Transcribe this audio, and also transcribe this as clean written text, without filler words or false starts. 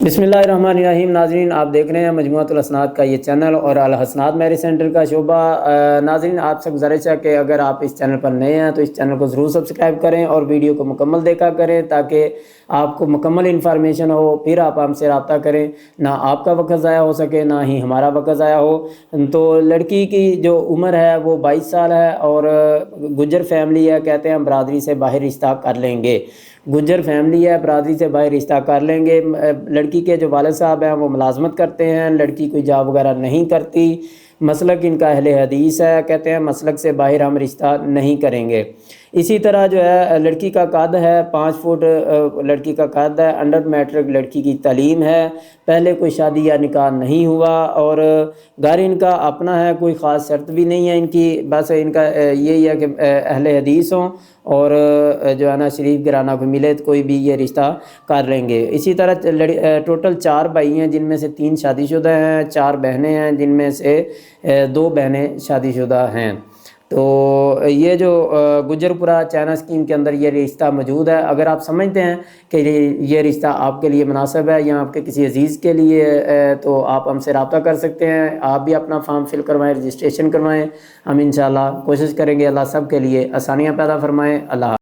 बिस्मिल्लाहिर्रहमानिर्रहीम। नाज़रीन, आप देख रहे हैं मजमुअतुल हसनात का ये चैनल और अल हसनात मैरिज सेंटर का शोबा। नाज़रीन, आपसे गुजारिश है कि अगर आप इस चैनल पर नए हैं तो इस चैनल को ज़रूर सब्सक्राइब करें और वीडियो को मुकम्मल देखा करें ताकि आपको मुकम्मल इन्फॉर्मेशन हो, फिर आप हमसे रब्ता करें, ना आपका वक्त ज़ाया हो सके ना ही हमारा वक्त ज़ाया हो। तो लड़की की जो उम्र है वो 22 साल है और गुज्जर फैमिली है, कहते हैं बरादरी से बाहर रिश्ता कर लेंगे। गुज्जर फैमिली है, बरादरी से बाहर रिश्ता कर लेंगे। लड़की के जो वालिद साहब हैं वो मुलाजमत करते हैं, लड़की कोई जॉब वगैरह नहीं करती। मसलक इनका अहले हदीस है, कहते हैं मसलक से बाहर हम रिश्ता नहीं करेंगे। इसी तरह जो है लड़की का कद है 5 फुट, लड़की का कद है, अंडर मैट्रिक लड़की की तालीम है, पहले कोई शादी या निकाह नहीं हुआ और घर इनका अपना है, कोई ख़ास शर्त भी नहीं है इनकी, बस इनका यही है कि अहले हदीस हों और जो है ना शरीफ घराना को मिले तो कोई भी ये रिश्ता कर लेंगे। इसी तरह टोटल 4 भाई हैं जिनमें से 3 शादीशुदा हैं, 4 बहनें हैं जिनमें से 2 बहनें शादीशुदा हैं। तो ये जो गुजरपुरा चाइना स्कीम के अंदर ये रिश्ता मौजूद है। अगर आप समझते हैं कि ये रिश्ता आपके लिए मुनासिब है या आपके किसी अजीज़ के लिए तो आप हमसे रब्ता कर सकते हैं। आप भी अपना फॉर्म फिल करवाएं, रजिस्ट्रेशन करवाएं। हम इंशाल्लाह कोशिश करेंगे अल्लाह सब के लिए आसानियाँ पैदा फरमाएँ। अल्लाह।